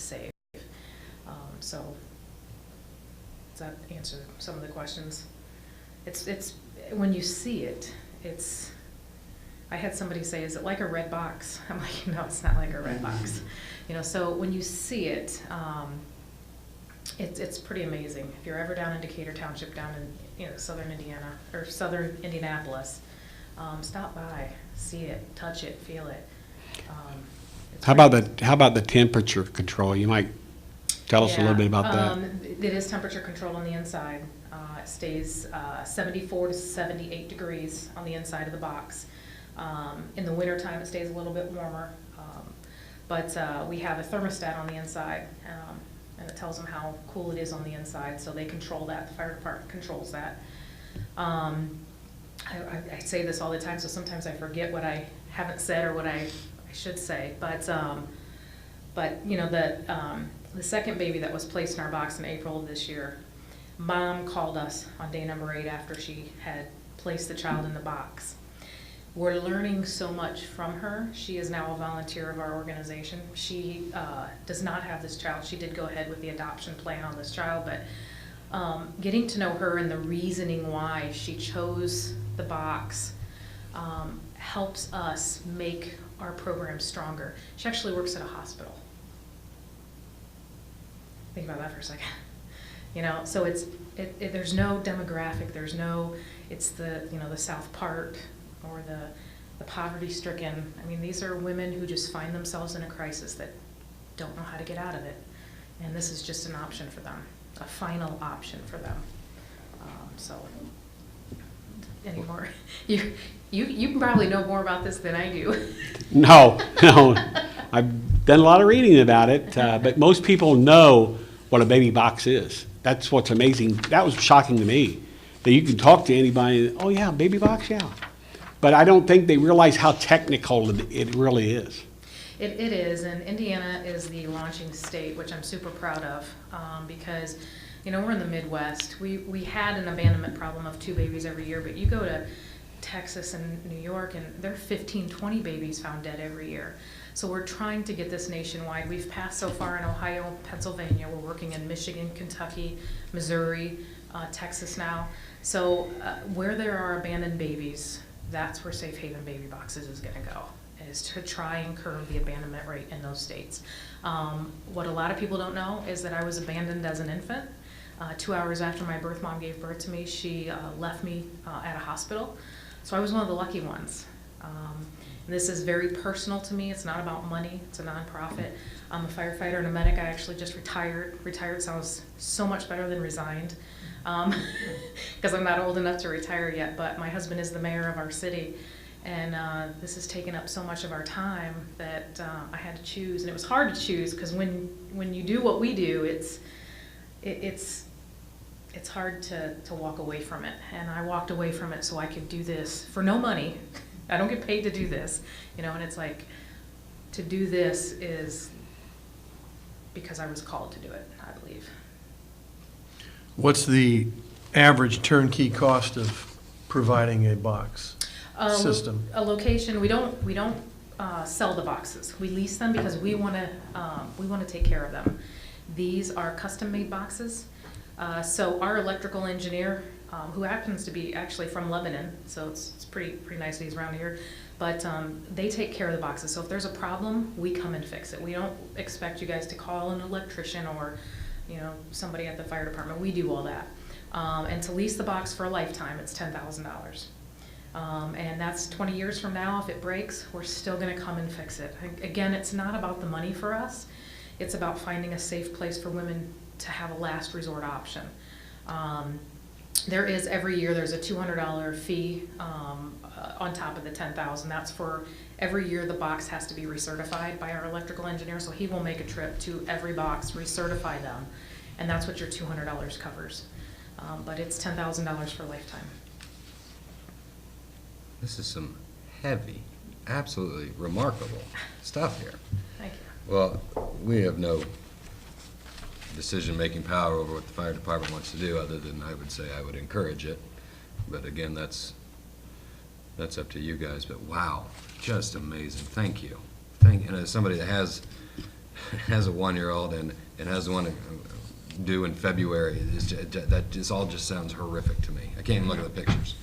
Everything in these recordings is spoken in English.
save. So does that answer some of the questions? It's when you see it, I had somebody say, is it like a red box? I'm like, no, it's not like a red box. So when you see it, it's pretty amazing. If you're ever down in Decatur Township, down in southern Indiana, or southern Indianapolis, stop by, see it, touch it, feel it. How about the temperature control? You might tell us a little bit about that. It is temperature controlled on the inside. It stays 74 to 78 degrees on the inside of the box. In the wintertime, it stays a little bit warmer. But we have a thermostat on the inside, and it tells them how cool it is on the inside, so they control that. The fire department controls that. I say this all the time, so sometimes I forget what I haven't said or what I should say. But the second baby that was placed in our box in April of this year, Mom called us on day number 8 after she had placed the child in the box. We're learning so much from her. She is now a volunteer of our organization. She does not have this child. She did go ahead with the adoption plan on this child, but getting to know her and the reasoning why she chose the box helps us make our program stronger. She actually works at a hospital. Think about that for a second. So there's no demographic. There's no. It's the South part or the poverty-stricken. I mean, these are women who just find themselves in a crisis that don't know how to get out of it, and this is just an option for them, a final option for them. So, any more? You probably know more about this than I do. No. I've done a lot of reading about it, but most people know what a baby box is. That's what's amazing. That was shocking to me, that you can talk to anybody, oh yeah, baby box, yeah. But I don't think they realize how technical it really is. It is, and Indiana is the launching state, which I'm super proud of, because we're in the Midwest. We had an abandonment problem of 2 babies every year, but you go to Texas and New York, and there are 15, 20 babies found dead every year. So we're trying to get this nationwide. We've passed so far in Ohio, Pennsylvania. We're working in Michigan, Kentucky, Missouri, Texas now. So where there are abandoned babies, that's where Safe Haven Baby Boxes is going to go, is to try and curb the abandonment rate in those states. What a lot of people don't know is that I was abandoned as an infant. 2 hours after my birth mom gave birth to me, she left me at a hospital. So I was one of the lucky ones. This is very personal to me. It's not about money. It's a nonprofit. I'm a firefighter and a medic. I actually just retired. Retired sounds so much better than resigned, because I'm not old enough to retire yet, but my husband is the mayor of our city, and this has taken up so much of our time that I had to choose, and it was hard to choose, because when you do what we do, it's hard to walk away from it, and I walked away from it so I could do this for no money. I don't get paid to do this, and it's like, to do this is because I was called to do it, I believe. What's the average turnkey cost of providing a box system? A location. We don't sell the boxes. We lease them because we want to take care of them. These are custom-made boxes. So our electrical engineer, who happens to be actually from Lebanon, so it's pretty nice that he's around here, but they take care of the boxes. So if there's a problem, we come and fix it. We don't expect you guys to call an electrician or somebody at the fire department. We do all that. And to lease the box for a lifetime, it's $10,000. And that's 20 years from now. If it breaks, we're still going to come and fix it. Again, it's not about the money for us. It's about finding a safe place for women to have a last resort option. There is, every year, there's a $200 fee on top of the $10,000. That's for every year the box has to be recertified by our electrical engineer, so he will make a trip to every box, recertify them, and that's what your $200 covers. But it's $10,000 for a lifetime. This is some heavy, absolutely remarkable stuff here. Thank you. Well, we have no decision-making power over what the fire department wants to do, other than I would say I would encourage it. But again, that's up to you guys. But wow, just amazing. Thank you. And as somebody that has has a 1-year-old and has one due in February, that just all just sounds horrific to me. I can't even look at the pictures.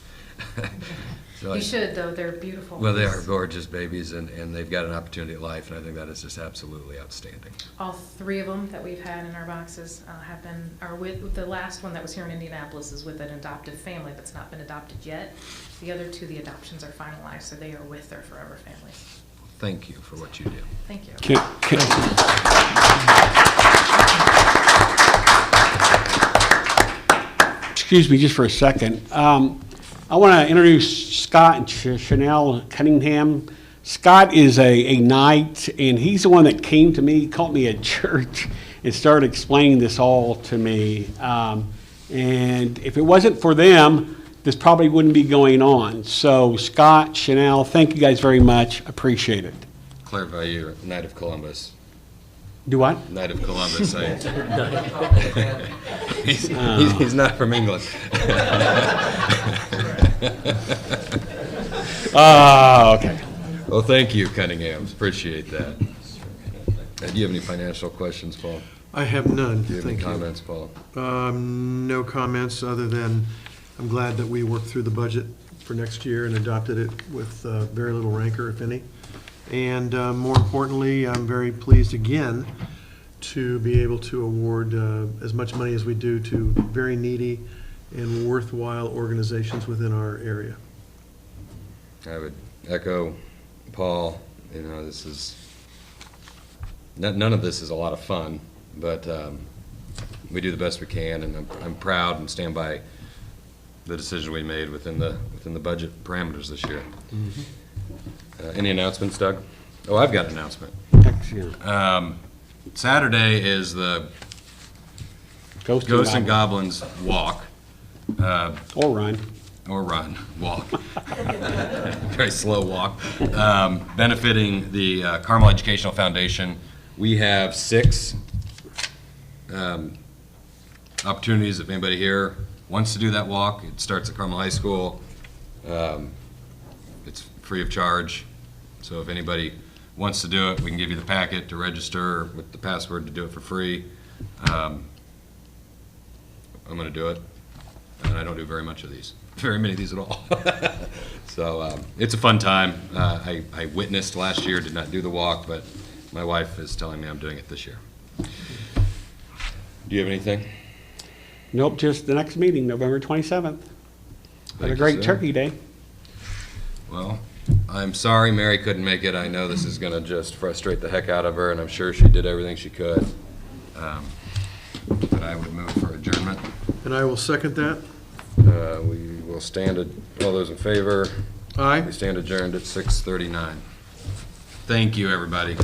So You should, though, they're beautiful. Well, they are gorgeous babies, and they've got an opportunity at life, and I think that is just absolutely outstanding. All 3 of them that we've had in our boxes are with, the last one that was here in Indianapolis is with an adoptive family that's not been adopted yet. The other 2, the adoptions are finalized, so they are with their forever families. Thank you for what you do. Thank you. Excuse me just for a second. I want to introduce Scott and Chanel Cunningham. Scott is a knight, and he's the one that came to me, called me at church, and started explaining this all to me. And if it wasn't for them, this probably wouldn't be going on. So Scott, Chanel, thank you guys very much. Appreciate it. Clarify, you're Knight of Columbus. Do what? Knight of Columbus. He's not from England. Okay. Well, thank you, Cunninghams. Appreciate that. Do you have any financial questions, Paul? I have none, Do you have any thank you. comments, Paul? No comments, other than I'm glad that we worked through the budget for next year and adopted it with very little rancor, if any. And more importantly, I'm very pleased again to be able to award as much money as we do to very needy and worthwhile organizations within our area. I would echo Paul. You know, this is, none of this is a lot of fun, but we do the best we can, and I'm proud and stand by the decision we made within the budget parameters this year. Any announcements, Doug? Oh, I've got an announcement. Saturday is the Ghosts and Goblins Walk. Or run. Or run, walk. Very slow walk. Benefiting the Carmel Educational Foundation. We have 6 opportunities. If anybody here wants to do that walk, it starts at Carmel High School. It's free of charge. So if anybody wants to do it, we can give you the packet to register with the password to do it for free. I'm going to do it, and I don't do very many of these at all. So it's a fun time. I witnessed last year, did not do the walk, but my wife is telling me I'm doing it this year. Do you have anything? Nope, just the next meeting, November 27th. Have Thank a you, great sir. Turkey Day. Well, I'm sorry Mary couldn't make it. I know this is going to just frustrate the heck out of her, and I'm sure she did everything she could. But I would move for adjournment. And I will second that. We will stand, all those in favor? Aye. We stand adjourned at 6:39. Thank you, everybody.